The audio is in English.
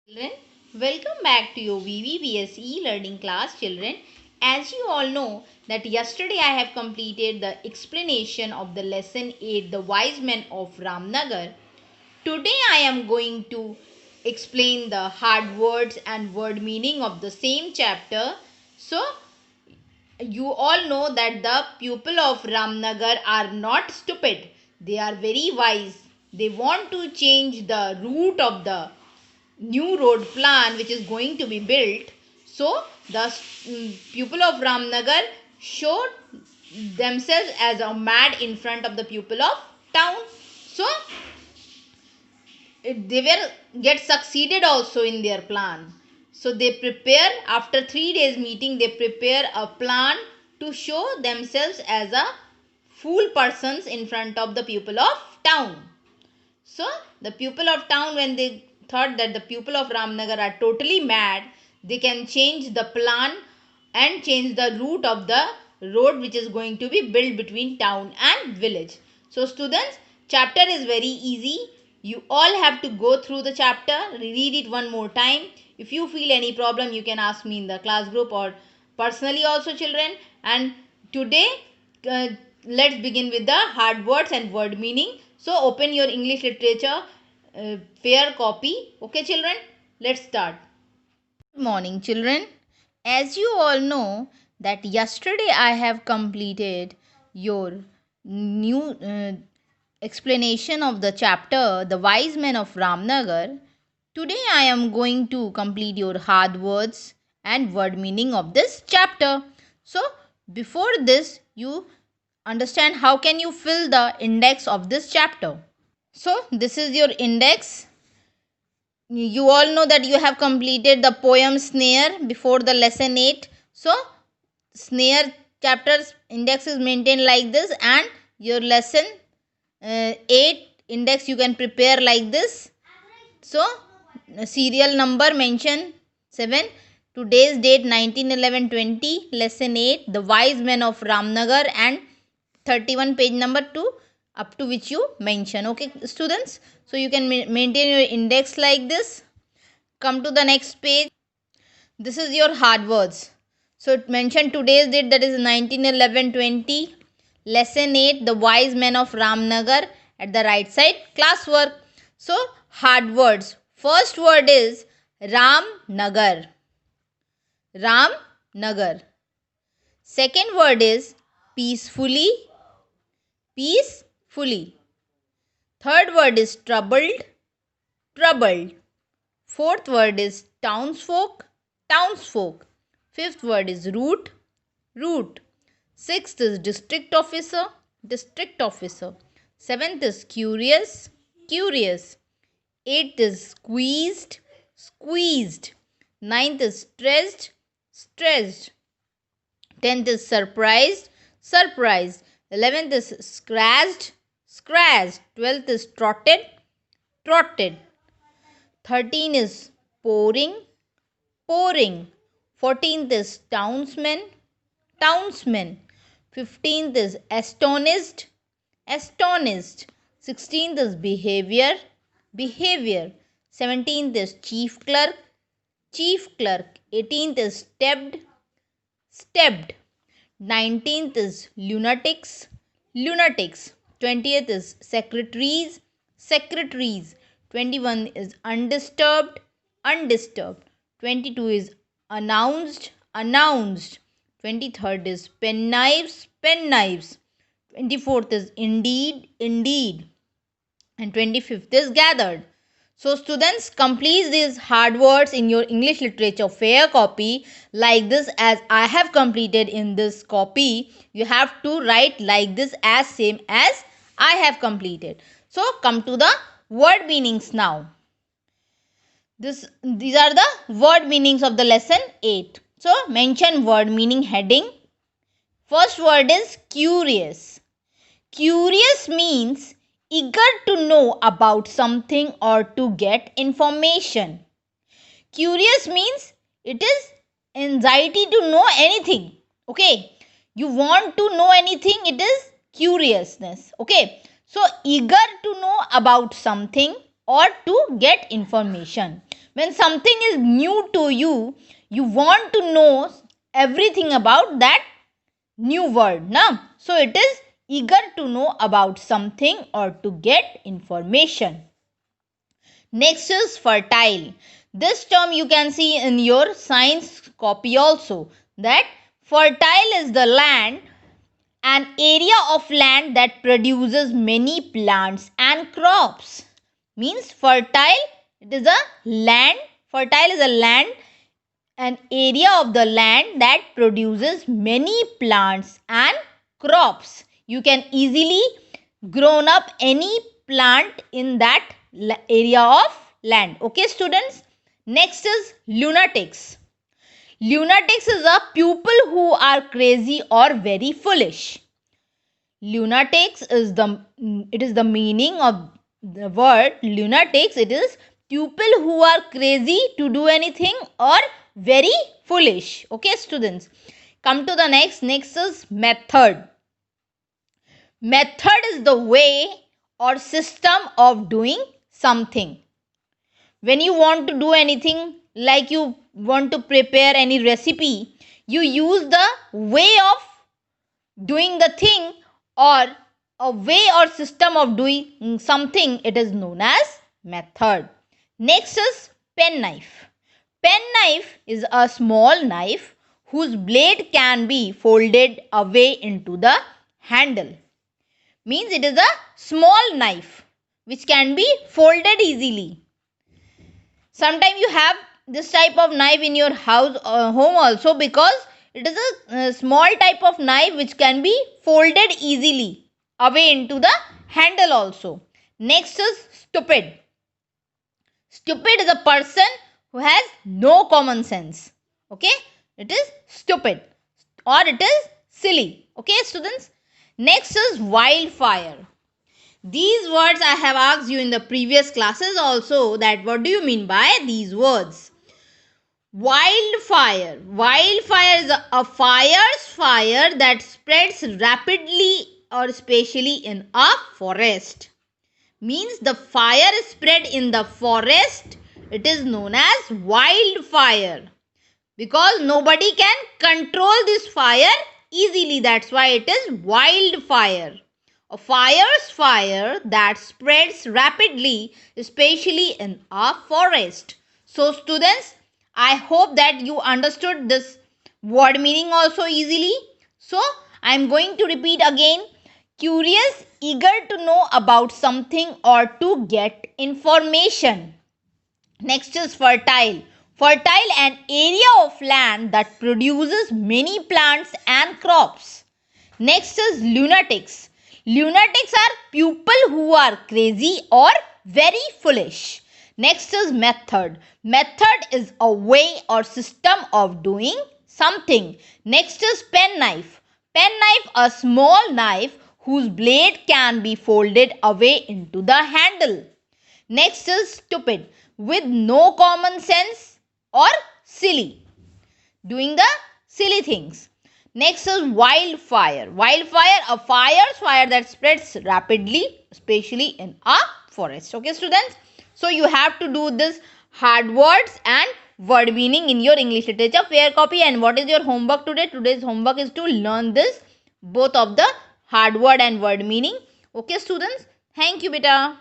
Children, welcome back to your VVBS e-learning class, children. As you all know that yesterday I have completed the explanation of the lesson 8, The Wise Men of Ramnagar. Today I am going to explain the hard words and word meaning of the same chapter. So, you all know that the people of Ramnagar are not stupid. They are very wise. They want to change the route of the new road plan which is going to be built. So the people of Ramnagar showed themselves as a mad in front of the people of town. So they were get succeeded also in their plan. So they prepare, after 3 days meeting, they prepare a plan to show themselves as a fool persons in front of the people of town. So the people of town, when they thought that the people of Ramnagar are totally mad, they can change the plan and change the route of the road which is going to be built between town and village. So students, chapter is very easy. You all have to go through the chapter, read it one more time. If you feel any problem, you can ask me in the class group or personally also, children. And today, uh, let's begin with the hard words and word meaning. So open your English literature fair copy. Okay, children, let's start. Good morning, children. As you all know that yesterday I have completed your new explanation of the chapter The Wise Men of Ramnagar. Today I am going to complete your hard words and word meaning of this chapter. So before this, you understand how can you fill the index of this chapter. So this is your index. You all know that you have completed the poem Snare before the lesson 8. So Snare chapter's index is maintained like this, and your lesson 8 index you can prepare like this. So serial number mention 7, today's date 19/11/20, lesson 8, The Wise Men of Ramnagar, and 31 page number 2 up to which you mention. Okay students, so you can maintain your index like this. Come to the next page. This is your hard words. So it mentioned today's date, that is 19/11/20, lesson 8, The Wise Men of Ramnagar, at the right side classwork. So hard words. First word is Ramnagar. Ramnagar. Second word is peacefully. Peacefully. Third word is troubled. Troubled. Fourth word is townsfolk. Townsfolk. Fifth word is route. Route. Sixth is district officer. District officer. Seventh is curious. Curious. Eighth is squeezed. Squeezed. Ninth is stressed. Stressed. 10th is surprised. Surprised. 11th is scratched. Scratched. 12th is trotted. Trotted. 13 is pouring. Pouring. 14th is townsman. Townsman. 15th is astonished. Astonished. 16th is behavior. Behavior. 17th is chief clerk. Chief clerk. 18th is stepped. Stepped. 19th is lunatics. Lunatics. 20th is secretaries. Secretaries. 21 is undisturbed. Undisturbed. 22 is announced. Announced. 23rd is penknives. Penknives. 24th is indeed. Indeed. And 25th is gathered. So students, complete these hard words in your English literature fair copy like this as I have completed in this copy. You have to write like this as same as I have completed. So come to the word meanings now. These are the word meanings of the lesson 8. So mention word meaning heading. First word is curious. Curious means eager to know about something or to get information. Curious means it is anxiety to know anything. Okay, you want to know anything, it is curiousness. Okay, so eager to know about something. or to get information. When something is new to you, you want to know everything about that new word, na? So it is eager to know about something or to get information. Next is fertile. This term you can see in your science copy also, that fertile is the land, an area of land that produces many plants and crops. Means fertile, it is a land, fertile is a land, an area of the land that produces many plants and crops. You can easily grown up any plant in that area of land. Okay, students. Next is lunatics. Lunatics is a pupil who are crazy or very foolish. Lunatics is the meaning of the word lunatics. It is pupil who are crazy to do anything or very foolish. Okay, students. Come to the next. Next is method. Method is the way or system of doing something. When you want to do anything, like you want to prepare any recipe, you use the way of doing the thing or a way or system of doing something. It is known as method. Next is penknife. Penknife is a small knife whose blade can be folded away into the handle. Means it is a small knife which can be folded easily. Sometimes you have this type of knife in your house or home also, because it is a small type of knife which can be folded easily away into the handle also. Next is stupid. Stupid is a person who has no common sense. Okay, it is stupid or it is silly. Okay, students. Next is wildfire. These words I have asked you in the previous classes also, that what do you mean by these words? Wildfire. Wildfire is a fire that spreads rapidly or especially in a forest. Means the fire is spread in the forest. It is known as wildfire. Because nobody can control this fire easily. That's why it is wildfire. A fire that spreads rapidly, especially in a forest. So students, I hope that you understood this word meaning also easily. So I am going to repeat again. Curious, eager to know about something or to get information. Next is fertile. Fertile, an area of land that produces many plants and crops. Next is lunatics. Lunatics are people who are crazy or very foolish. Next is method. Method is a way or system of doing something. Next is penknife. Penknife, a small knife whose blade can be folded away into the handle. Next is stupid, with no common sense or silly, doing the silly things. Next is wildfire. Wildfire, a fire that spreads rapidly, especially in a forest. Okay, students. So you have to do this hard words and word meaning in your English literature fair copy. And what is your homework today? Today's homework is to learn this, both of the hard word and word meaning. Okay, students. Thank you, beta.